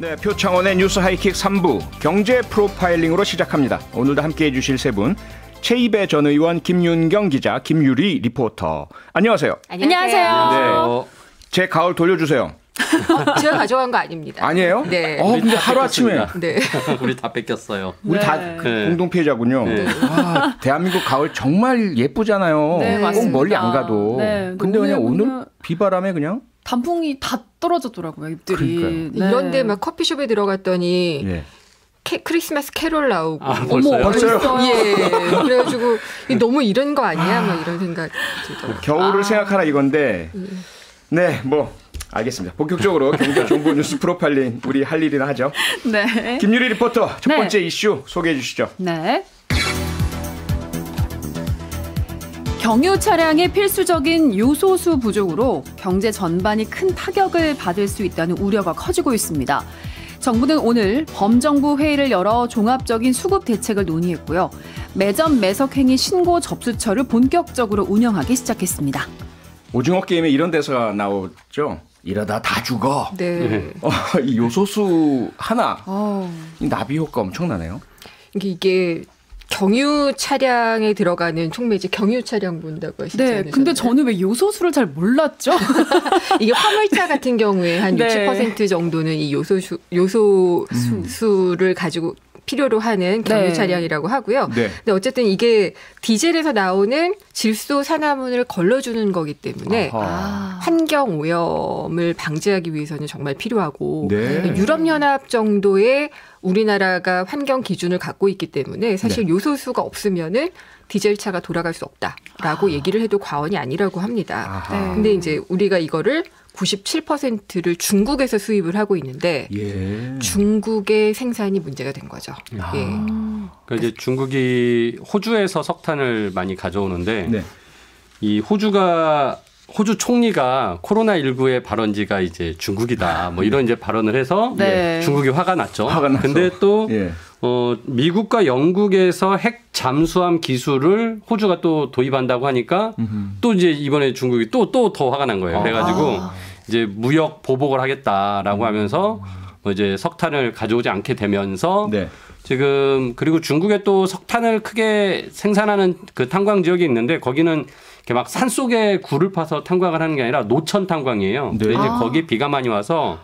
네, 표창원의 뉴스 하이킥 3부 경제 프로파일링으로 시작합니다. 오늘도 함께해 주실 세 분, 최이배 전 의원, 김윤경 기자, 김유리 리포터. 안녕하세요. 안녕하세요. 네, 제 가을 돌려주세요. 제가 가져간 거 아닙니다. 아니에요? 네. 근데 하루아침에 네. 우리 다 뺏겼어요. 우리 다 공동 피해자군요. 네. 아, 대한민국 가을 정말 예쁘잖아요. 네, 꼭 맞습니다. 멀리 안 가도. 네, 근데 그냥 오늘 비바람에 그냥 단풍이 다 떨어졌더라고요, 잎들이. 그러니까요. 네. 이런데 막 커피숍에 들어갔더니 예. 크리스마스 캐롤 나오고. 벌써요? 예. 그래가지고 너무 이런 거 아니야? 막 이런 생각 들더라고요. 겨울을 생각하라 이건데. 네, 뭐 알겠습니다. 본격적으로 경제 정보 뉴스 프로파일링 우리 할 일이나 하죠. 네. 김유리 리포터 첫 네. 번째 이슈 소개해 주시죠. 네. 경유 차량의 필수적인 요소수 부족으로 경제 전반이 큰 타격을 받을 수 있다는 우려가 커지고 있습니다. 정부는 오늘 범정부 회의를 열어 종합적인 수급 대책을 논의했고요. 매점 매석행위 신고 접수처를 본격적으로 운영하기 시작했습니다. 오징어 게임에 이런 대사가 나오죠. 이러다 다 죽어. 네. 이 요소수 하나, 이 나비 효과 엄청나네요. 이게 경유 차량에 들어가는 총매제 경유 차량 본다고 하시지 않으셨나요? 네, 근데 저는 왜 요소수를 잘 몰랐죠? 이게 화물차 같은 경우에 한 네. 60% 정도는 이 요소수를 가지고 필요로 하는 경유 네. 차량이라고 하고요. 네. 근데 어쨌든 이게 디젤에서 나오는 질소 산화물을 걸러주는 거기 때문에 환경 오염을 방지하기 위해서는 정말 필요하고 네. 유럽연합 정도의 우리나라가 환경 기준을 갖고 있기 때문에 사실 네. 요소수가 없으면은 디젤차가 돌아갈 수 없다라고 얘기를 해도 과언이 아니라고 합니다. 네. 근데 이제 우리가 이거를 97%를 중국에서 수입을 하고 있는데 예. 중국의 생산이 문제가 된 거죠. 예. 그러니까 이제 중국이 호주에서 석탄을 많이 가져오는데 네. 이 호주 총리가 코로나19의 발원지가 이제 중국이다. 뭐 이런 이제 발언을 해서 네. 중국이 화가 났죠. 화가 났어. 근데 또 예. 미국과 영국에서 핵 잠수함 기술을 호주가 또 도입한다고 하니까 또 이제 이번에 중국이 또 더 화가 난 거예요. 그래가지고 이제 무역 보복을 하겠다라고 하면서 이제 석탄을 가져오지 않게 되면서 네. 지금 그리고 중국에 또 석탄을 크게 생산하는 그 탄광 지역이 있는데 거기는 이렇게 막 산속에 굴을 파서 탄광을 하는 게 아니라 노천 탄광이에요. 네. 근데 이제 거기 비가 많이 와서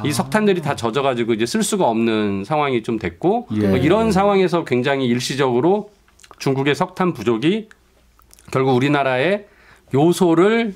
이 석탄들이 다 젖어가지고 이제 쓸 수가 없는 상황이 좀 됐고 예. 뭐 이런 상황에서 굉장히 일시적으로 중국의 석탄 부족이 결국 우리나라의 요소를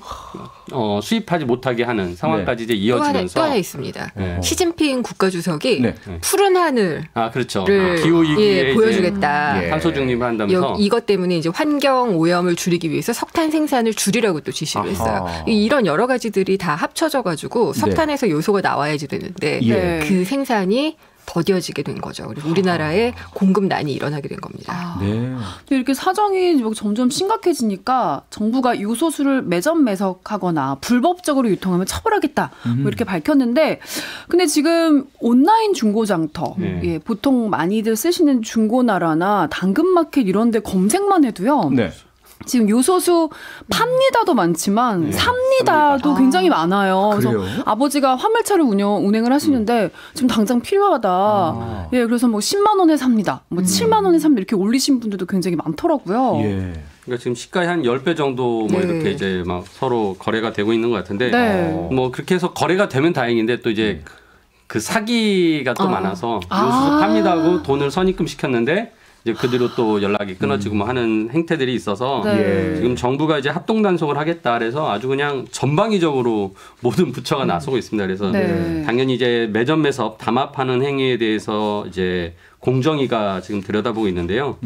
수입하지 못하게 하는 상황까지 이제 이어지면서 또 하나 있습니다. 네. 시진핑 국가주석이 네. 푸른 하늘을 그렇죠. 기후 위기에 보여주겠다. 예. 탄소 중립을 한다면서 이것 때문에 이제 환경 오염을 줄이기 위해서 석탄 생산을 줄이라고 또 지시를 했어요. 이런 여러 가지들이 다 합쳐져 가지고 석탄에서 요소가 나와야지 되는데 예. 그 생산이 더뎌지게 된 거죠. 그리고 우리나라에 공급난이 일어나게 된 겁니다. 네. 이렇게 사정이 점점 심각해지니까 정부가 요소수를 매점 매석하거나 불법적으로 유통하면 처벌하겠다 뭐 이렇게 밝혔는데 근데 지금 온라인 중고장터 예, 보통 많이들 쓰시는 중고나라나 당근마켓 이런 데 검색만 해도요. 네. 지금 요소수 팝니다도 많지만 삽니다도 굉장히 많아요. 그래요? 그래서 아버지가 화물차를 운행을 하시는데 지금 당장 필요하다. 예, 그래서 뭐 10만 원에 삽니다. 뭐 7만 원에 삽니다. 이렇게 올리신 분들도 굉장히 많더라고요. 예. 그러니까 지금 시가의 한 10배 정도 뭐 이렇게 이제 막 서로 거래가 되고 있는 것 같은데 네. 뭐 그렇게 해서 거래가 되면 다행인데 또 이제 그 사기가 또 많아서 요소수 팝니다 하고 돈을 선입금 시켰는데 이제 그대로 또 연락이 끊어지고 뭐 하는 행태들이 있어서 네. 지금 정부가 이제 합동 단속을 하겠다 그래서 아주 그냥 전방위적으로 모든 부처가 나서고 있습니다. 그래서 네. 당연히 이제 매점 매석 담합하는 행위에 대해서 이제 공정위가 지금 들여다보고 있는데요.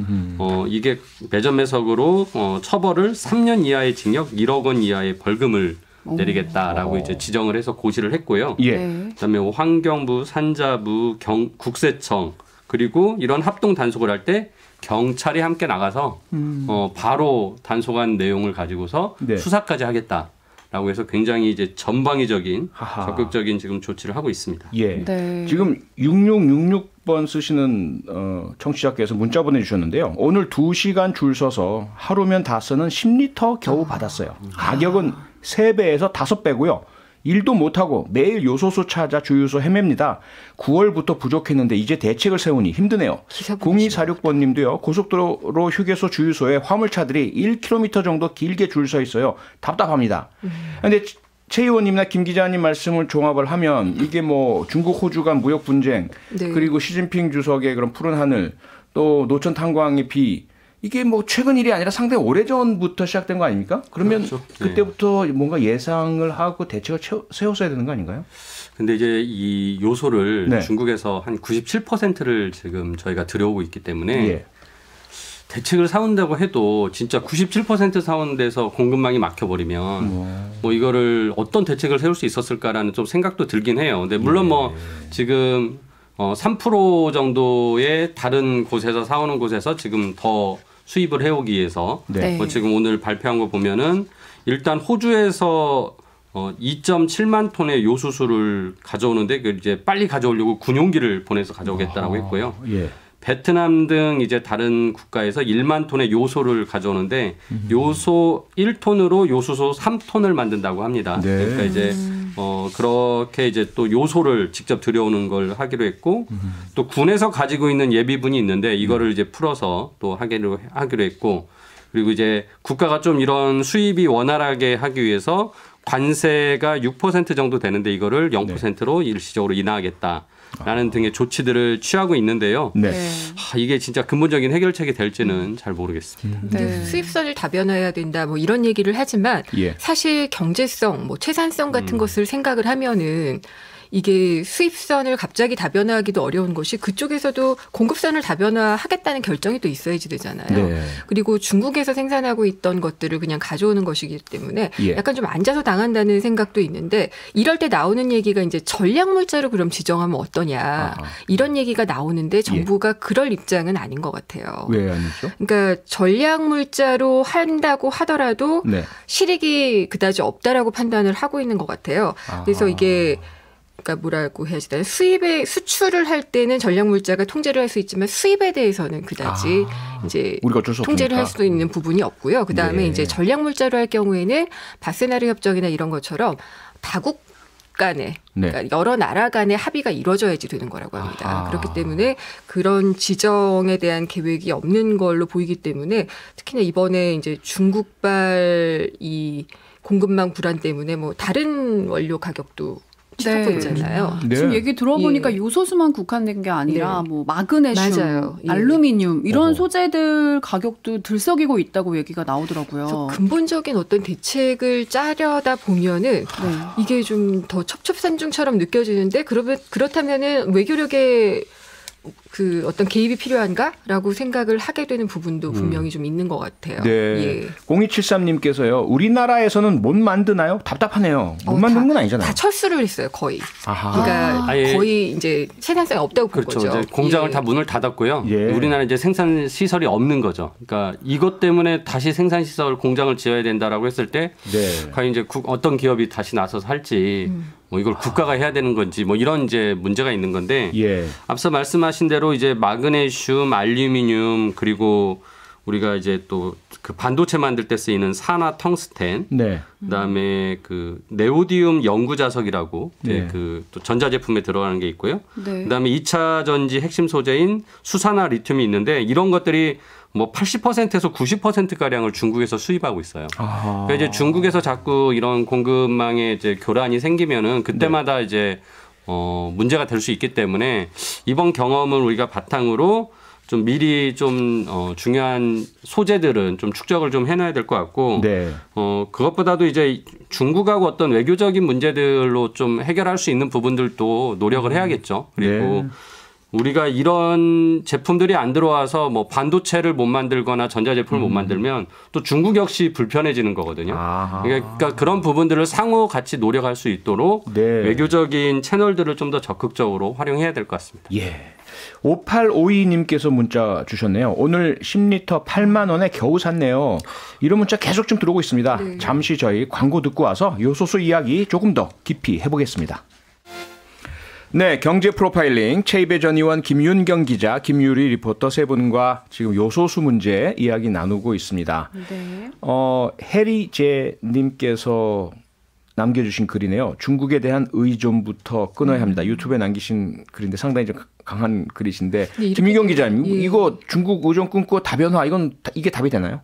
이게 매점 매석으로 처벌을 3년 이하의 징역 1억 원 이하의 벌금을 내리겠다라고 이제 지정을 해서 고시를 했고요. 예. 네. 그다음에 환경부, 산자부, 국세청 그리고 이런 합동 단속을 할 때 경찰이 함께 나가서 바로 단속한 내용을 가지고서 네. 수사까지 하겠다라고 해서 굉장히 이제 전방위적인 하하. 적극적인 지금 조치를 하고 있습니다. 예. 네. 지금 6666번 쓰시는 청취자께서 문자 보내주셨는데요. 오늘 2시간 줄 서서 하루면 다 쓰는 10리터 겨우 받았어요. 가격은 3배에서 5배고요. 일도 못하고 매일 요소수 찾아 주유소 헤맵니다. 9월부터 부족했는데 이제 대책을 세우니 힘드네요. 0246번님도요. 고속도로 휴게소 주유소에 화물차들이 1km 정도 길게 줄 서 있어요. 답답합니다. 그런데 최 의원님이나 김 기자님 말씀을 종합을 하면 이게 뭐 중국 호주 간 무역 분쟁 네. 그리고 시진핑 주석의 그런 푸른 하늘 또 노천 탄광의 비 이게 뭐 최근 일이 아니라 상당히 오래전부터 시작된 거 아닙니까? 그러면 그렇죠. 그때부터 뭔가 예상을 하고 대책을 세웠어야 되는 거 아닌가요? 근데 이제 이 요소를 네. 중국에서 한 97%를 지금 저희가 들여오고 있기 때문에 예. 대책을 사온다고 해도 진짜 97% 사온 데서 공급망이 막혀버리면 뭐 이거를 어떤 대책을 세울 수 있었을까라는 좀 생각도 들긴 해요. 근데 물론 뭐 지금 3% 정도의 다른 곳에서 사오는 곳에서 지금 더 수입을 해오기 위해서 네. 뭐 지금 오늘 발표한 거 보면은 일단 호주에서 2.7만 톤의 요수수를 가져오는데 그 이제 빨리 가져오려고 군용기를 보내서 가져오겠다라고 했고요. 예. 베트남 등 이제 다른 국가에서 1만 톤의 요소를 가져오는데 요소 1톤으로 요수소 3톤을 만든다고 합니다. 네. 그러니까 이제 그렇게 이제 또 요소를 직접 들여오는 걸 하기로 했고 또 군에서 가지고 있는 예비분이 있는데 이거를 이제 풀어서 또 하기로 했고 그리고 이제 국가가 좀 이런 수입이 원활하게 하기 위해서 관세가 6% 정도 되는데 이거를 0%로 일시적으로 인하하겠다라는 등의 조치들을 취하고 있는데요. 네. 이게 진짜 근본적인 해결책이 될지는 잘 모르겠습니다. 근데 수입선을 다변화해야 된다 뭐 이런 얘기를 하지만 예. 사실 경제성, 뭐 채산성 같은 것을 생각을 하면은 이게 수입선을 갑자기 다변화하기도 어려운 것이 그쪽에서도 공급선을 다변화하겠다는 결정이 또 있어야지 되잖아요. 네. 그리고 중국에서 생산하고 있던 것들을 그냥 가져오는 것이기 때문에 예. 약간 좀 앉아서 당한다는 생각도 있는데 이럴 때 나오는 얘기가 이제 전략물자로 그럼 지정하면 어떠냐 아하. 이런 얘기가 나오는데 정부가 그럴 입장은 아닌 것 같아요. 왜 아니죠? 그러니까 전략물자로 한다고 하더라도 네. 실익이 그다지 없다라고 판단을 하고 있는 것 같아요. 그래서 이게 그러니까 뭐라고 해야지 되나 수입에 수출을 할 때는 전략물자가 통제를 할 수 있지만 수입에 대해서는 그다지 이제 우리가 어쩔 수 통제를 없으니까. 할 수도 있는 부분이 없고요. 그다음에 네. 이제 전략물자로 할 경우에는 바세나르 협정이나 이런 것처럼 다국 간에 네. 그러니까 여러 나라 간의 합의가 이루어져야지 되는 거라고 합니다. 아하. 그렇기 때문에 그런 지정에 대한 계획이 없는 걸로 보이기 때문에 특히나 이번에 이제 중국발 이 공급망 불안 때문에 뭐 다른 원료 가격도 치솟고 네. 있잖아요. 네. 지금 얘기 들어보니까 예. 요소수만 국한된 게 아니라 네. 뭐 마그네슘, 맞아요. 예. 알루미늄 이런 어허. 소재들 가격도 들썩이고 있다고 얘기가 나오더라고요. 그래서 근본적인 어떤 대책을 짜려다 보면은 이게 좀 더 첩첩산중처럼 느껴지는데 그렇다면은 외교력의 그 어떤 개입이 필요한가라고 생각을 하게 되는 부분도 분명히 좀 있는 것 같아요. 네. 예. 0273님께서요. 우리나라에서는 못 만드나요? 답답하네요. 못 만드는 건 아니잖아요. 다 철수를 했어요, 거의. 아하. 그러니까 아예. 거의 이제 생산성이 없다고 본 그렇죠. 거죠. 이제 공장을 예. 다 문을 닫았고요. 예. 우리나라 이제 생산 시설이 없는 거죠. 그러니까 이것 때문에 다시 생산 시설 공장을 지어야 된다라고 했을 때 네. 과연 이제 어떤 기업이 다시 나서서 할지 뭐 이걸 국가가 해야 되는 건지 뭐 이런 이제 문제가 있는 건데 예. 앞서 말씀하신 대로 이제 마그네슘, 알루미늄 그리고 우리가 이제 또 그 반도체 만들 때 쓰이는 산화 텅스텐, 네. 그다음에 그 네오디움 연구자석이라고 네. 그 또 전자제품에 들어가는 게 있고요. 네. 그다음에 2차 전지 핵심 소재인 수산화 리튬이 있는데 이런 것들이 뭐 80%에서 90% 가량을 중국에서 수입하고 있어요. 아하. 그러니까 이제 중국에서 자꾸 이런 공급망에 이제 교란이 생기면은 그때마다 이제 문제가 될 수 있기 때문에 이번 경험을 우리가 바탕으로 좀 미리 좀 중요한 소재들은 좀 축적을 좀 해놔야 될 것 같고 네. 그것보다도 이제 중국하고 어떤 외교적인 문제들로 좀 해결할 수 있는 부분들도 노력을 해야겠죠. 그리고 네. 우리가 이런 제품들이 안 들어와서 뭐 반도체를 못 만들거나 전자제품을 못 만들면 또 중국 역시 불편해지는 거거든요. 아하. 그러니까 그런 부분들을 상호 같이 노력할 수 있도록 네. 외교적인 채널들을 좀 더 적극적으로 활용해야 될 것 같습니다. 예. 5852님께서 문자 주셨네요. 오늘 10리터 8만 원에 겨우 샀네요. 이런 문자 계속 좀 들어오고 있습니다. 네. 잠시 저희 광고 듣고 와서 요소수 이야기 조금 더 깊이 해보겠습니다. 네, 경제 프로파일링 최이배 전 의원, 김윤경 기자, 김유리 리포터 세 분과 지금 요소수 문제 이야기 나누고 있습니다. 네. 해리제 님께서 남겨주신 글이네요. 중국에 대한 의존부터 끊어야 합니다. 유튜브에 남기신 글인데 상당히 좀 강한 글이신데 김민경 기자님 이거 중국 의존 끊고 다변화 이게 답이 되나요?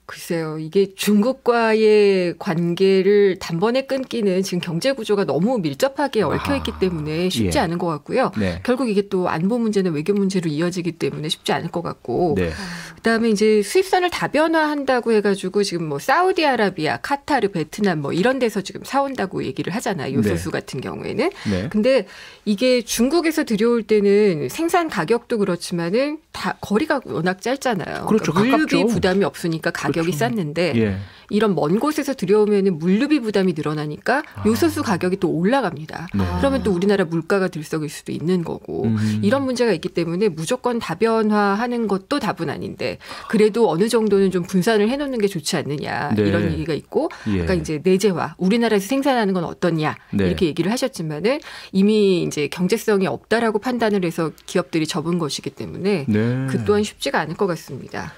글쎄요. 이게 중국과의 관계를 단번에 끊기는 지금 경제 구조가 너무 밀접하게 얽혀있기 때문에 쉽지 않은 것 같고요. 네. 결국 이게 또 안보 문제는 외교 문제로 이어지기 때문에 쉽지 않을 것 같고 네. 그다음에 이제 수입선을 다변화한다고 해가지고 지금 뭐 사우디아라비아, 카타르, 베트남 뭐 이런 데서 지금 사온다고 얘기를 하잖아요. 요소수 같은 경우에는. 네. 근데 이게 중국에서 들여올 때는 생산 가격도 그렇지만은 다 거리가 워낙 짧잖아요. 그렇죠. 그러니까 물류비 부담이 없으니까 가격이 쌌는데 이런 먼 곳에서 들여오면은 물류비 부담이 늘어나니까 요소수 가격이 또 올라갑니다. 그러면 또 우리나라 물가가 들썩일 수도 있는 거고 이런 문제가 있기 때문에 무조건 다변화하는 것도 답은 아닌데 그래도 어느 정도는 좀 분산을 해놓는 게 좋지 않느냐 이런 얘기가 있고 그러니까 이제 내재화 우리나라에서 생산하는 건 어떠냐 이렇게 얘기를 하셨지만은 이미 이제 경제성이 없다라고 판단을 해서 기업들이 접은 것이기 때문에 그 또한 쉽지가 않을 것 같습니다.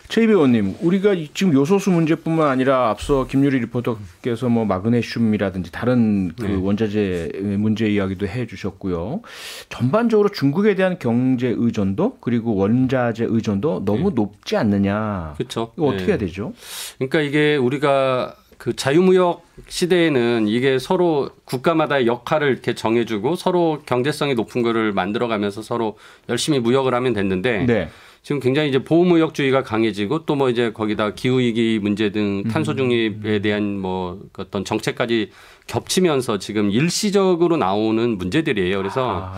최 의원님, 우리가 지금 요소수 문제뿐만 아니라 앞서 김유리 리포터께서 뭐 마그네슘이라든지 다른 그 원자재 문제 이야기도 해주셨고요. 전반적으로 중국에 대한 경제 의존도 그리고 원자재 의존도 너무 높지 않느냐. 그렇죠. 이거 어떻게 해야 되죠? 그러니까 이게 우리가 그 자유무역 시대에는 이게 서로 국가마다의 역할을 이렇게 정해주고 서로 경제성이 높은 거를 만들어가면서 서로 열심히 무역을 하면 됐는데. 지금 굉장히 이제 보호무역주의가 강해지고 또 뭐 이제 거기다 기후위기 문제 등 탄소 중립에 대한 뭐 어떤 정책까지 겹치면서 지금 일시적으로 나오는 문제들이에요. 그래서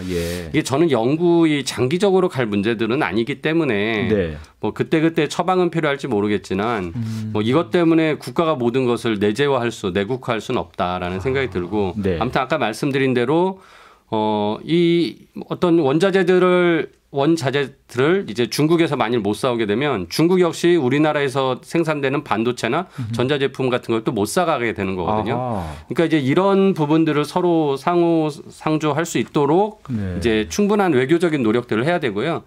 이게 저는 영구히 장기적으로 갈 문제들은 아니기 때문에 뭐 그때그때 처방은 필요할지 모르겠지만 뭐 이것 때문에 국가가 모든 것을 내국화할 수는 없다라는 생각이 들고 아무튼 아까 말씀드린 대로 이 어떤 원자재들을 이제 중국에서 만일 못 사오게 되면 중국 역시 우리나라에서 생산되는 반도체나 전자제품 같은 걸 또 못 사가게 되는 거거든요. 그러니까 이제 이런 부분들을 서로 상조할 수 있도록 이제 충분한 외교적인 노력들을 해야 되고요.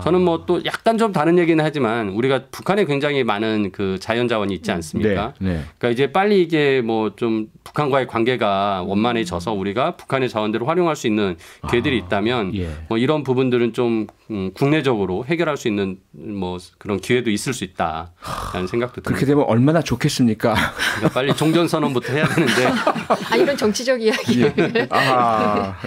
저는 뭐 또 약간 좀 다른 얘기는 하지만 우리가 북한에 굉장히 많은 그 자연자원이 있지 않습니까? 그러니까 이제 빨리 이게 뭐 좀 북한과의 관계가 원만해져서 우리가 북한의 자원들을 활용할 수 있는 기회들이 있다면 뭐 이런 부분들은 좀 국내적으로 해결할 수 있는 뭐 그런 기회도 있을 수 있다라는 생각도 듭니다. 그렇게 되면 얼마나 좋겠습니까? 그러니까 빨리 종전선언부터 해야 되는데. 이런 정치적 이야기.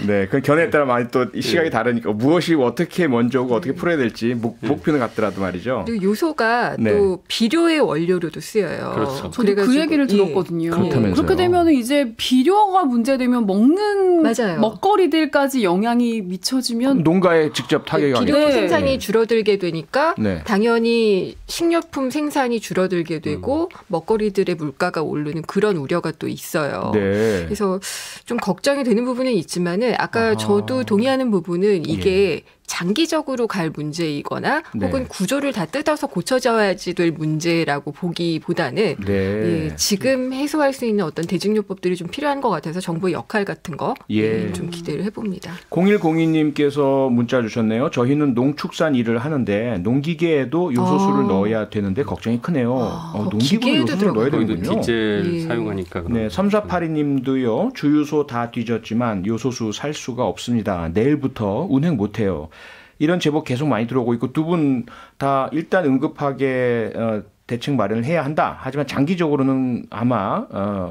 네. 그 견해에 따라 많이 또 시각이 다르니까 무엇이 어떻게 먼저 오고 어떻게 풀어야 될지 목표는 같더라도 말이죠. 그리고 요소가 또 비료의 원료로도 쓰여요. 그렇죠. 저도 그 얘기를 들었거든요. 그렇게 되면 이제 비료가 문제되면 먹는 먹거리들까지 영향이 미쳐지면 농가에 직접 타격이 비료 생산이 줄어들게 되니까 당연히 식료품 생산이 줄어들게 되고 먹거리들의 물가가 오르는 그런 우려가 또 있어요. 그래서 좀 걱정이 되는 부분은 있지만은 아까 저도 동의하는 부분은 이게 장기적으로 갈 문제이거나 혹은 구조를 다 뜯어서 고쳐져야지 될 문제라고 보기보다는 지금 해소할 수 있는 어떤 대직요법들이 좀 필요한 것 같아서 정부의 역할 같은 거 좀 기대를 해봅니다. 0102님께서 문자 주셨네요. 저희는 농축산 일을 하는데 농기계에도 요소수를 넣어야 되는데 걱정이 크네요. 농기계에 요소수를 넣어야 되는군요. 디젤 사용하니까. 3482님도요. 주유소 다 뒤졌지만 요소수 살 수가 없습니다. 내일부터 운행 못해요. 이런 제보 계속 많이 들어오고 있고 두 분 다 일단 응급하게 대책 마련을 해야 한다. 하지만 장기적으로는 아마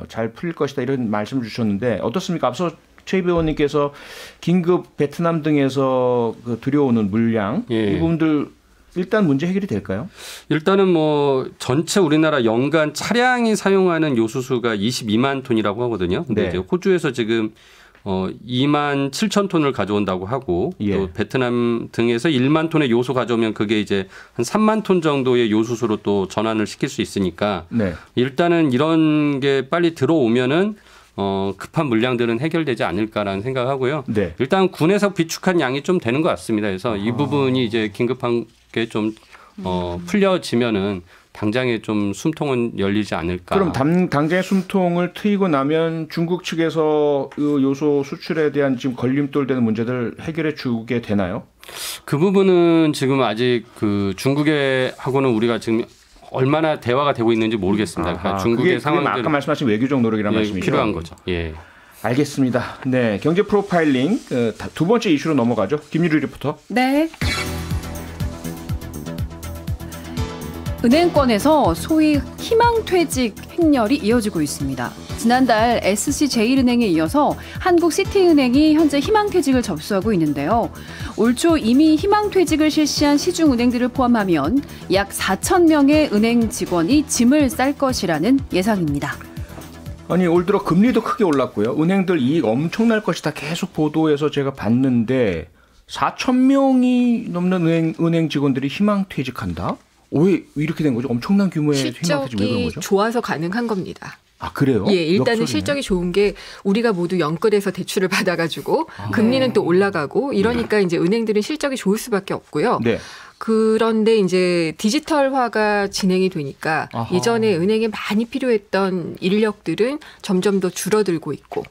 잘 풀릴 것이다. 이런 말씀을 주셨는데 어떻습니까? 앞서 최 의원님께서 긴급 베트남 등에서 들여오는 물량 이 부분들 일단 문제 해결이 될까요? 일단은 뭐 전체 우리나라 연간 차량이 사용하는 요소수가 22만 톤이라고 하거든요. 근데 이제 호주에서 지금 2만 7천 톤을 가져온다고 하고 또 베트남 등에서 1만 톤의 요소 가져오면 그게 이제 한 3만 톤 정도의 요소수로 또 전환을 시킬 수 있으니까 일단은 이런 게 빨리 들어오면은 급한 물량들은 해결되지 않을까라는 생각하고요. 일단 군에서 비축한 양이 좀 되는 것 같습니다. 그래서 이 부분이 이제 긴급한 게 좀 풀려지면은 당장에 좀 숨통은 열리지 않을까. 그럼 당장의 숨통을 트이고 나면 중국 측에서 그 요소 수출에 대한 지금 걸림돌되는 문제들 해결해 주게 되나요? 그 부분은 지금 아직 그 중국에 하고는 우리가 지금 얼마나 대화가 되고 있는지 모르겠습니다. 그러니까 중국의 상황들이 아까 말씀하신 외교적 노력이라는 말씀이죠. 필요한 거죠. 예. 알겠습니다. 네, 경제 프로파일링 두 번째 이슈로 넘어가죠. 김유리 리포터. 네. 은행권에서 소위 희망퇴직 행렬이 이어지고 있습니다. 지난달 SC제일은행에 이어서 한국시티은행이 현재 희망퇴직을 접수하고 있는데요. 올 초 이미 희망퇴직을 실시한 시중은행들을 포함하면 약 4천 명의 은행 직원이 짐을 쌀 것이라는 예상입니다. 아니 올 들어 금리도 크게 올랐고요. 은행들 이익 엄청날 것이다 계속 보도해서 제가 봤는데 4천 명이 넘는 은행 직원들이 희망퇴직한다? 왜 이렇게 된 거죠? 엄청난 규모의 희망퇴직 왜 그런 실적이 거죠? 좋아서 가능한 겁니다. 아 그래요? 예, 일단은 역설이네. 실적이 좋은 게 우리가 모두 영끌에서 대출을 받아가지고 금리는 또 올라가고 이러니까 이제 은행들은 실적이 좋을 수밖에 없고요. 네. 그런데 이제 디지털화가 진행이 되니까 아하. 예전에 은행에 많이 필요했던 인력들은 점점 더 줄어들고 있고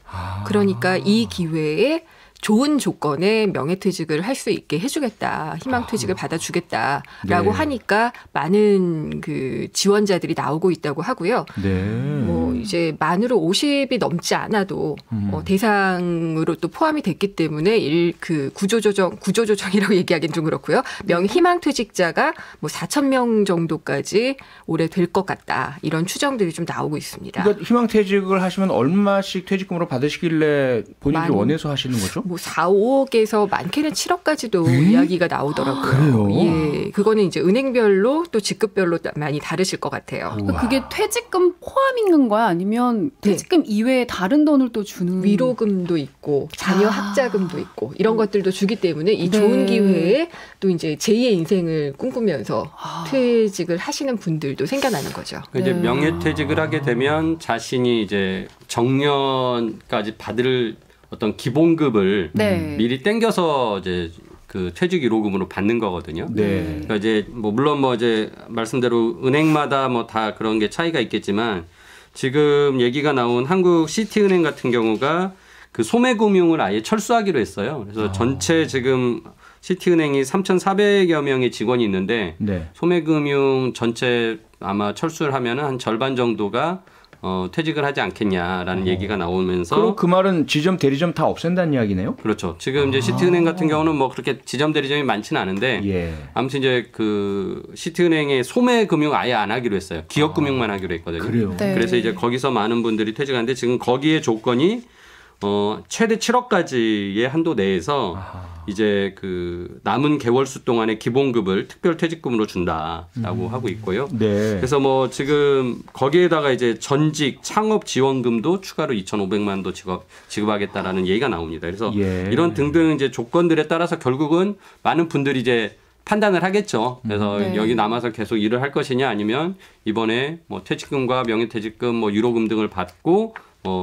그러니까 이 기회에 좋은 조건의 명예퇴직을 할 수 있게 해주겠다. 희망퇴직을 받아주겠다라고 네. 하니까 많은 그 지원자들이 나오고 있다고 하고요. 네. 뭐 이제 만으로 50이 넘지 않아도 대상으로 또 포함이 됐기 때문에 그 구조조정이라고 얘기하기는 좀 그렇고요. 희망퇴직자가 뭐 4천 명 정도까지 올해 될 것 같다. 이런 추정들이 좀 나오고 있습니다. 그러니까 희망퇴직을 하시면 얼마씩 퇴직금으로 받으시길래 본인이 원해서 하시는 거죠? 뭐 4, 5억에서 많게는 7억까지도 이야기가 나오더라고요. 그래요? 예, 그거는 이제 은행별로 또 직급별로 많이 다르실 것 같아요. 그러니까 그게 퇴직금 포함 있는 거야? 아니면 퇴직금 이외에 다른 돈을 또 주는? 위로금도 있고 자녀 학자금도 있고 이런 것들도 주기 때문에 이 좋은 기회에 또 이제 제2의 인생을 꿈꾸면서 퇴직을 하시는 분들도 생겨나는 거죠. 이제 명예퇴직을 하게 되면 자신이 이제 정년까지 받을 어떤 기본급을 미리 땡겨서 이제 그 퇴직 위로금으로 받는 거거든요. 네. 그러니까 이제 뭐 물론 뭐 이제 말씀대로 은행마다 뭐 다 그런 게 차이가 있겠지만 지금 얘기가 나온 한국 시티은행 같은 경우가 그 소매금융을 아예 철수하기로 했어요. 그래서 전체 지금 시티은행이 3,400여 명의 직원이 있는데 네. 소매금융 전체 아마 철수를 하면은 한 절반 정도가 퇴직을 하지 않겠냐라는 얘기가 나오면서 그럼 그 말은 지점 대리점 다 없앤다는 이야기네요? 그렇죠. 지금 이제 시티은행 같은 경우는 뭐 그렇게 지점 대리점이 많지는 않은데 예. 아무튼 이제 그 시티은행의 소매금융 아예 안 하기로 했어요. 기업금융만 하기로 했거든요. 그래요. 네. 그래서 이제 거기서 많은 분들이 퇴직하는데 지금 거기에 조건이 최대 7억까지의 한도 내에서 이제 그 남은 개월수 동안의 기본급을 특별 퇴직금으로 준다라고 하고 있고요. 네. 그래서 뭐 지금 거기에다가 이제 전직 창업 지원금도 추가로 2,500만 원도 지급하겠다라는 얘기가 나옵니다. 그래서 예. 이런 등등 이제 조건들에 따라서 결국은 많은 분들이 이제 판단을 하겠죠. 그래서 여기 남아서 계속 일을 할 것이냐 아니면 이번에 뭐 퇴직금과 명예퇴직금 뭐 유로금 등을 받고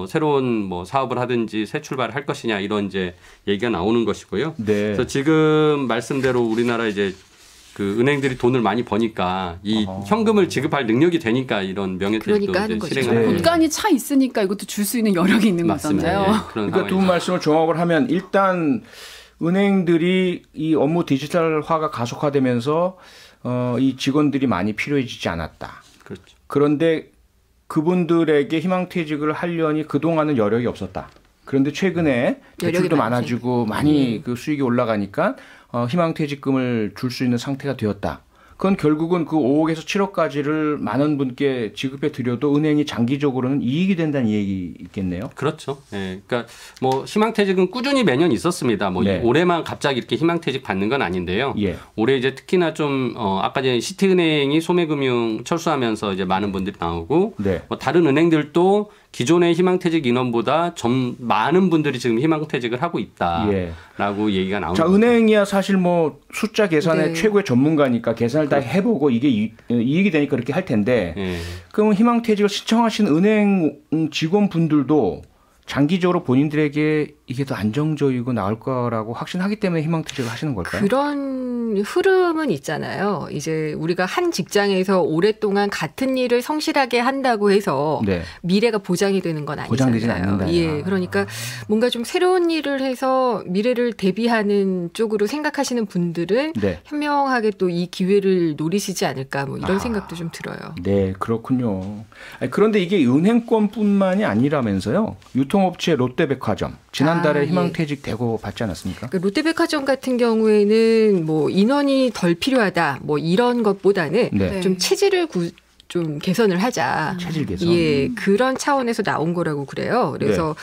새로운 뭐 사업을 하든지 새 출발을 할 것이냐 이런 이제 얘기가 나오는 것이고요. 네. 그래서 지금 말씀대로 우리나라 이제 그 은행들이 돈을 많이 버니까 이 현금을 지급할 능력이 되니까 이런 명예퇴직도 그러니까 하는 이제 거죠. 실행을 하고 있는 곳간이 차 있으니까 이것도 줄 수 있는 여력이 있는 맞습니다. 거잖아요. 예, 그런 그러니까 두 분 말씀을 종합을 하면 일단 은행들이 이 업무 디지털화가 가속화되면서 이 직원들이 많이 필요해지지 않았다. 그렇죠. 그런데 그분들에게 희망퇴직을 하려니 그동안은 여력이 없었다. 그런데 최근에 대출도 많아지고 많이 그 수익이 올라가니까 희망퇴직금을 줄 수 있는 상태가 되었다. 그건 결국은 그 5억에서 7억까지를 많은 분께 지급해 드려도 은행이 장기적으로는 이익이 된다는 얘기겠네요. 그렇죠. 예. 그러니까 뭐 희망퇴직은 꾸준히 매년 있었습니다. 뭐 네. 올해만 갑자기 이렇게 희망퇴직 받는 건 아닌데요. 예. 올해 이제 특히나 좀 아까 전에 시티은행이 소매금융 철수하면서 이제 많은 분들이 나오고 네. 뭐 다른 은행들도 기존의 희망퇴직 인원보다 많은 분들이 지금 희망퇴직을 하고 있다라고 얘기가 나오는 자, 거죠. 은행이야 사실 뭐 숫자 계산의 네. 최고의 전문가니까 계산을 다 해보고 이게 이익이 되니까 그렇게 할 텐데 예. 그럼 희망퇴직을 신청하신 은행 직원분들도 장기적으로 본인들에게 이게 더 안정적이고 나을 거라고 확신하기 때문에 희망퇴직을 하시는 걸까요? 그런 흐름은 있잖아요. 이제 우리가 한 직장에서 오랫동안 같은 일을 성실하게 한다고 해서 네. 미래가 보장이 되는 건 보장되진 아니잖아요. 않는다. 예, 그러니까 뭔가 좀 새로운 일을 해서 미래를 대비하는 쪽으로 생각하시는 분들은 네. 현명하게 또 이 기회를 노리시지 않을까 뭐 이런 생각도 좀 들어요. 네, 그렇군요. 아니, 그런데 이게 은행권뿐만이 아니라면서요. 유통업체 롯데백화점 지난달에 희망퇴직 대거 받지 않았습니까? 그러니까 롯데백화점 같은 경우에는 뭐 인원이 덜 필요하다 뭐 이런 것보다는 네. 좀 체질을 좀 개선을 하자. 체질 개선. 예, 그런 차원에서 나온 거라고 그래요. 그래서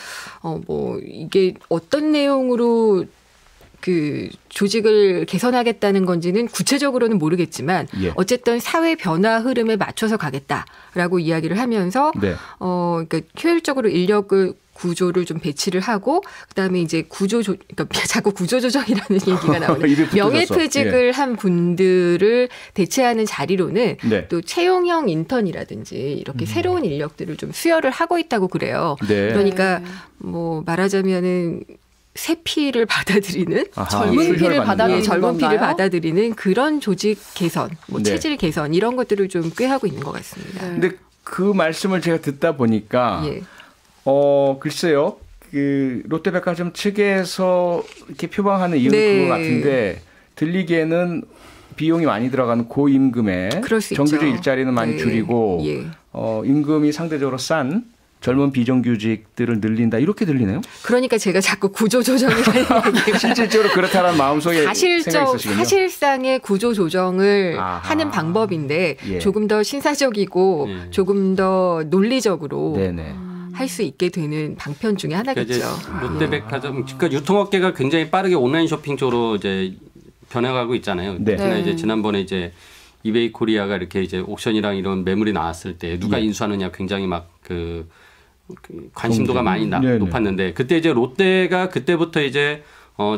뭐 이게 어떤 내용으로 그 조직을 개선하겠다는 건지는 구체적으로는 모르겠지만 예. 어쨌든 사회 변화 흐름에 맞춰서 가겠다라고 이야기를 하면서 네. 그러니까 효율적으로 인력을 구조를 좀 배치를 하고 그다음에 이제 그러니까 자꾸 구조조정이라는 얘기가 나오네요. 입에 붙어졌어. 명예퇴직을 한 분들을 대체하는 자리로는 네. 또 채용형 인턴이라든지 이렇게 새로운 인력들을 좀 수혈을 하고 있다고 그래요. 네. 그러니까 뭐 말하자면은 새 피를 받아들이는 젊은 피를 받아들이는 젊은 피를 건가요? 받아들이는 그런 조직 개선, 뭐 네. 체질 개선 이런 것들을 좀 꾀하고 있는 것 같습니다. 네. 근데 그 말씀을 제가 듣다 보니까 예. 글쎄요. 그 롯데백화점 측에서 이렇게 표방하는 이유는 네. 그거 같은데 들리기에는 비용이 많이 들어가는 고임금에 그럴 수 정규직 있죠. 일자리는 많이 네. 줄이고 예. 임금이 상대적으로 싼 젊은 비정규직들을 늘린다 이렇게 들리네요. 그러니까 제가 자꾸 구조조정이라는 얘기가 실질적으로 그렇다는 마음속에 생각이 있으시군요. 사실상의 구조조정을 아하. 하는 방법인데 예. 조금 더 신사적이고 조금 더 논리적으로 네네. 할 수 있게 되는 방편 중에 하나겠죠. 그러니까 이제 롯데백화점, 그러니까 유통업계가 굉장히 빠르게 온라인 쇼핑 쪽으로 이제 변해가고 있잖아요. 네. 특히나 네. 이제 지난번에 이제 이베이 코리아가 이렇게 이제 옥션이랑 이런 매물이 나왔을 때 누가 예. 인수하느냐 굉장히 막 그 관심도가 많이 네네. 높았는데 그때 이제 롯데가 그때부터 이제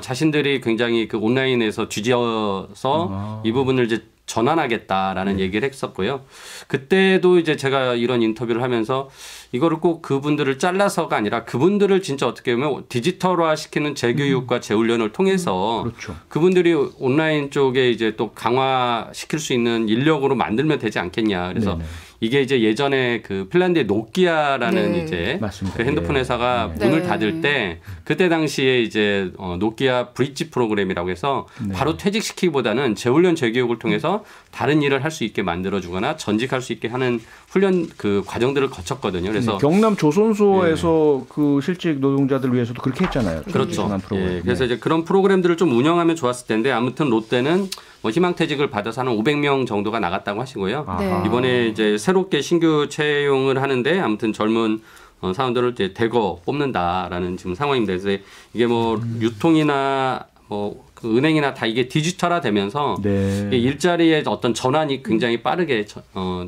자신들이 굉장히 그 온라인에서 뒤지어서 이 부분을 이제 전환하겠다라는 얘기를 했었고요. 그때도 이제 제가 이런 인터뷰를 하면서 이거를 꼭 그분들을 잘라서가 아니라 그분들을 진짜 어떻게 보면 디지털화 시키는 재교육과 재훈련을 통해서 그렇죠. 그분들이 온라인 쪽에 이제 또 강화시킬 수 있는 인력으로 만들면 되지 않겠냐. 그래서 네네. 이게 이제 예전에 그 핀란드의 노키아라는 네. 이제 맞습니다. 그 핸드폰 예. 회사가 네. 문을 닫을 때 그때 당시에 이제 노키아 브릿지 프로그램이라고 해서 바로 퇴직시키기보다는 재훈련 재교육을 통해서 다른 일을 할 수 있게 만들어주거나 전직할 수 있게 하는 훈련 그 과정들을 거쳤거든요. 그래서 경남 조선소에서 그 실직 노동자들 위해서도 그렇게 했잖아요. 그렇죠. 전환 프로그램. 예, 그래서 이제 그런 프로그램들을 좀 운영하면 좋았을 텐데 아무튼 롯데는 뭐 희망퇴직을 받아서 한 500명 정도가 나갔다고 하시고요. 아하. 이번에 이제 새롭게 신규 채용을 하는데 아무튼 젊은 사원들을 이제 대거 뽑는다라는 지금 상황입니다. 그래서 이게 뭐 유통이나 뭐 그 은행이나 다 이게 디지털화되면서 네. 이게 일자리의 어떤 전환이 굉장히 빠르게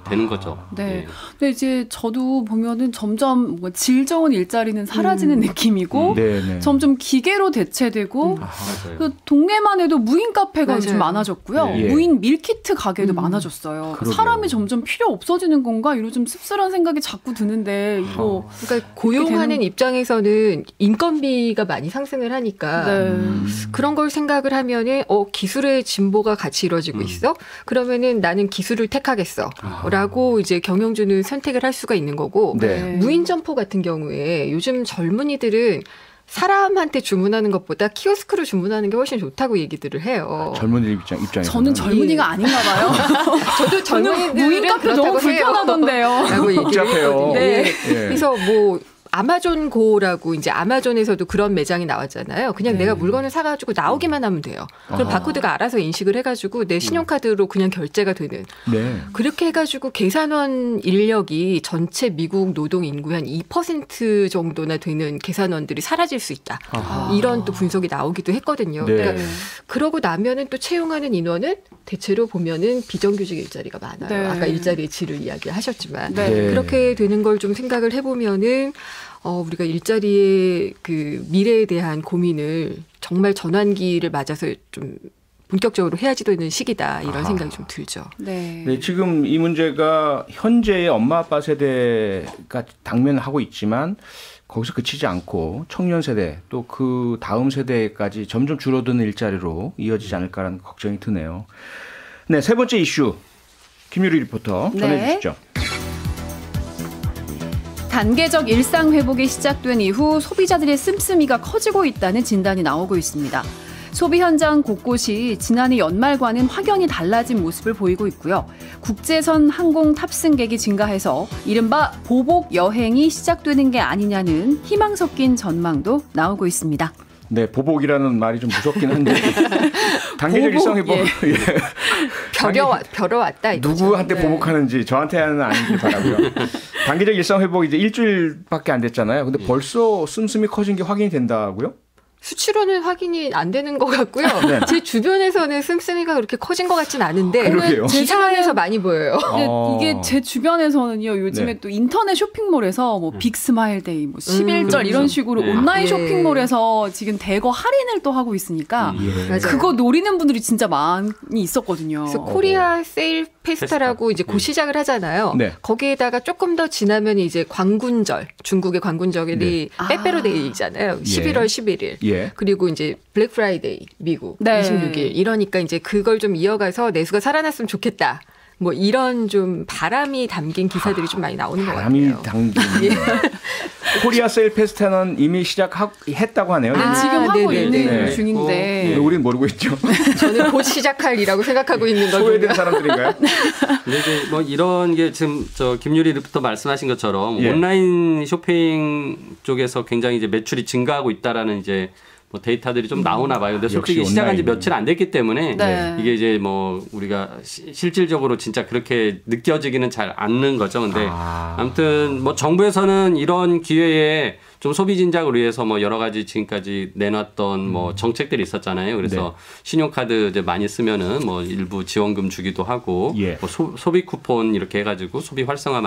되는 거죠. 네. 예. 근데 이제 저도 보면은 점점 뭐 질 좋은 일자리는 사라지는 느낌이고 네네. 점점 기계로 대체되고 맞아요. 그 동네만 해도 무인 카페가 맞아요. 요즘 많아졌고요. 예. 무인 밀키트 가게도 많아졌어요. 그러게요. 사람이 점점 필요 없어지는 건가? 이런 좀 씁쓸한 생각이 자꾸 드는데 이거 그러니까 고용하는 입장에서는 인건비가 많이 상승을 하니까 네. 그런 걸 생각을 하면은 기술의 진보가 같이 이루어지고 있어. 그러면은 나는 기술을 택하겠어라고 이제 경영주는 선택을 할 수가 있는 거고 네. 무인 점포 같은 경우에 요즘 젊은이들은 사람한테 주문하는 것보다 키오스크로 주문하는 게 훨씬 좋다고 얘기들을 해요. 젊은이 입장에서 저는 젊은이가 아닌가 봐요. 저도 젊은이들은 무인 카페 너무 불편하던데요. 라고 얘기를 복잡해요. 했거든요. 네. 예. 그래서 뭐 아마존 고라고 이제 아마존에서도 그런 매장이 나왔잖아요. 그냥 내가 물건을 사가지고 나오기만 하면 돼요. 그럼 바코드가 알아서 인식을 해가지고 내 신용카드로 그냥 결제가 되는. 네. 그렇게 해가지고 계산원 인력이 전체 미국 노동 인구의 한 2% 정도나 되는 계산원들이 사라질 수 있다. 이런 또 분석이 나오기도 했거든요. 네. 그러니까 그러고 나면은 또 채용하는 인원은 대체로 보면은 비정규직 일자리가 많아요. 네. 아까 일자리의 질을 이야기하셨지만 네. 네. 그렇게 되는 걸 좀 생각을 해보면은 우리가 일자리의 그 미래에 대한 고민을 정말 전환기를 맞아서 좀 본격적으로 해야지 되는 시기다 이런 생각이 좀 들죠. 네. 네, 지금 이 문제가 현재의 엄마 아빠 세대가 당면하고 있지만 거기서 그치지 않고 청년 세대 또 그 다음 세대까지 점점 줄어드는 일자리로 이어지지 않을까라는 걱정이 드네요. 네, 세 번째 이슈 김유리 리포터 전해주시죠. 단계적 일상 회복이 시작된 이후 소비자들의 씀씀이가 커지고 있다는 진단이 나오고 있습니다. 소비 현장 곳곳이 지난해 연말과는 확연히 달라진 모습을 보이고 있고요. 국제선 항공 탑승객이 증가해서 이른바 보복 여행이 시작되는 게 아니냐는 희망 섞인 전망도 나오고 있습니다. 네, 보복이라는 말이 좀 무섭긴 한데 단계적 일상 회복 벼려왔다 이거죠. 누구한테 네. 보복하는지 저한테는 아니길 바라고요. 단계적 일상 회복 이제 일주일밖에 안 됐잖아요. 근데 벌써 씀씀이 커진 게 확인이 된다고요? 수치로는 확인이 안 되는 것 같고요. 네. 제 주변에서는 씀씀이가 그렇게 커진 것 같진 않은데 그러게요. 기사에서 많이 보여요. 이게 제 주변에서는요. 요즘에 네. 또 인터넷 쇼핑몰에서 뭐 빅스마일데이, 뭐 11절 그렇죠. 이런 식으로 네. 온라인 예. 쇼핑몰에서 지금 대거 할인을 또 하고 있으니까 맞아요. 그거 노리는 분들이 진짜 많이 있었거든요. 그래서 코리아 세일 페스타라고 이제 곧 시작을 하잖아요. 네. 거기에다가 조금 더 지나면 이제 광군절, 중국의 광군절이 네. 빼빼로데이잖아요. 11월 11일. 예. 그리고 이제 블랙 프라이데이 미국 네. 26일. 이러니까 이제 그걸 좀 이어가서 내수가 살아났으면 좋겠다. 뭐 이런 좀 바람이 담긴 기사들이 좀 많이 나오는 것 바람이 같아요. 담긴 코리아 세일 페스타는 이미 시작했다고 하네요. 아, 지금 하고 네네. 있는 네. 중인데 우리는 모르고 있죠. 저는 곧 시작할이라고 생각하고 있는 거죠. 소외된 사람들인가요? 근데 이제 뭐 이런 게 지금 저 김유리 리포터 말씀하신 것처럼 예. 온라인 쇼핑 쪽에서 굉장히 이제 매출이 증가하고 있다라는 이제 뭐 데이터들이 좀 나오나 봐요. 근데 솔직히 역시 시작한 지 온라인. 며칠 안 됐기 때문에 네. 이게 이제 뭐 우리가 실질적으로 진짜 그렇게 느껴지기는 잘 않는 거죠. 근데 아무튼 뭐 정부에서는 이런 기회에 좀 소비 진작을 위해서 뭐 여러 가지 지금까지 내놨던 뭐 정책들이 있었잖아요. 그래서 신용카드 이제 많이 쓰면은 뭐 일부 지원금 주기도 하고 예. 뭐 소비 쿠폰 이렇게 해가지고 소비 활성화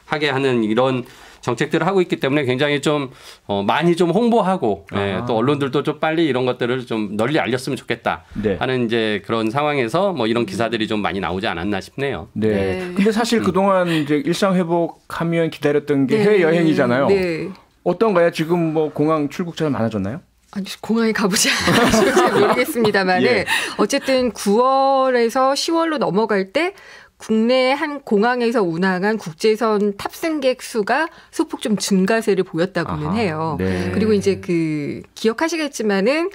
하게 하는 이런 정책들을 하고 있기 때문에 굉장히 좀 많이 좀 홍보하고 예, 또 언론들도 좀 빨리 이런 것들을 좀 널리 알렸으면 좋겠다 네. 하는 이제 그런 상황에서 뭐 이런 기사들이 좀 많이 나오지 않았나 싶네요. 네. 네. 근데 사실 그동안 이제 일상 회복하면 기다렸던 게 네. 해외 여행이잖아요. 네. 어떤가요? 지금 뭐 공항 출국자는 많아졌나요? 아니, 공항에 가보지 않아서 잘 모르겠습니다만 예. 어쨌든 9월에서 10월로 넘어갈 때 국내 한 공항에서 운항한 국제선 탑승객 수가 소폭 좀 증가세를 보였다고는 아하, 해요. 네. 그리고 이제 그 기억하시겠지만은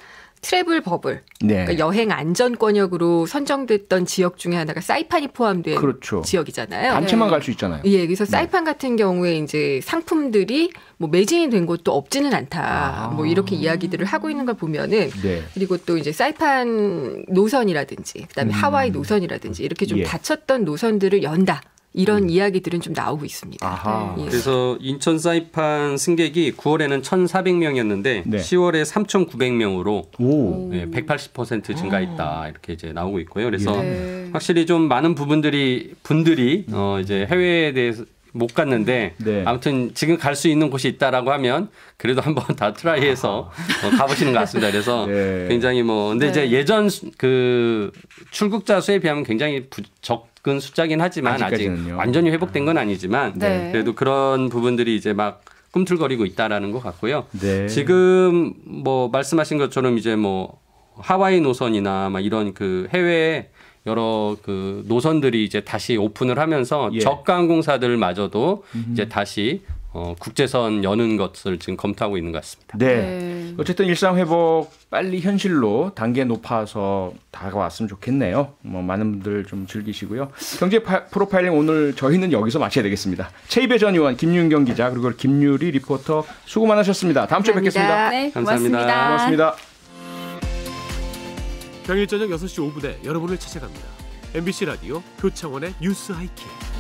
트래블 버블, 네. 그러니까 여행 안전권역으로 선정됐던 지역 중에 하나가 사이판이 포함된 그렇죠. 지역이잖아요. 단체만 갈 수 있잖아요. 예, 그래서 사이판 같은 경우에 이제 상품들이 뭐 매진이 된 곳도 없지는 않다. 뭐 이렇게 이야기들을 하고 있는 걸 보면은 네. 그리고 또 이제 사이판 노선이라든지 그다음에 하와이 노선이라든지 이렇게 좀 예. 닫혔던 노선들을 연다. 이런 이야기들은 좀 나오고 있습니다. 아하. 예. 그래서 인천 사이판 승객이 9월에는 1,400명이었는데 네. 10월에 3,900명으로 오. 네, 180% 증가했다 이렇게 이제 나오고 있고요. 그래서 네. 확실히 좀 많은 분들이 이제 해외에 대해서 못 갔는데 네. 아무튼 지금 갈 수 있는 곳이 있다라고 하면 그래도 한번 다 트라이해서 가보시는 것 같습니다. 그래서 네. 굉장히 근데 이제 예전 그 출국자 수에 비하면 굉장히 적은 숫자긴 하지만 아직 아직까지는요. 완전히 회복된 건 아니지만 네. 그래도 그런 부분들이 이제 막 꿈틀거리고 있다라는 것 같고요. 네. 지금 뭐 말씀하신 것처럼 이제 뭐 하와이 노선이나 막 이런 그 해외 여러 그 노선들이 이제 다시 오픈을 하면서 예. 저가 항공사들마저도 이제 다시 국제선 여는 것을 지금 검토하고 있는 것 같습니다. 네. 네. 어쨌든 일상 회복 빨리 현실로 단계 높아서 다가왔으면 좋겠네요. 뭐 많은 분들 좀 즐기시고요. 경제 프로파일링 오늘 저희는 여기서 마쳐야 되겠습니다. 최이배 전 의원, 김윤경 기자 그리고 김유리 리포터 수고 많으셨습니다. 다음 주에 뵙겠습니다. 네, 감사합니다. 고맙습니다. 고맙습니다. 평일 저녁 6시 5분에 여러분을 찾아갑니다. MBC 라디오 표창원의 뉴스 하이킥.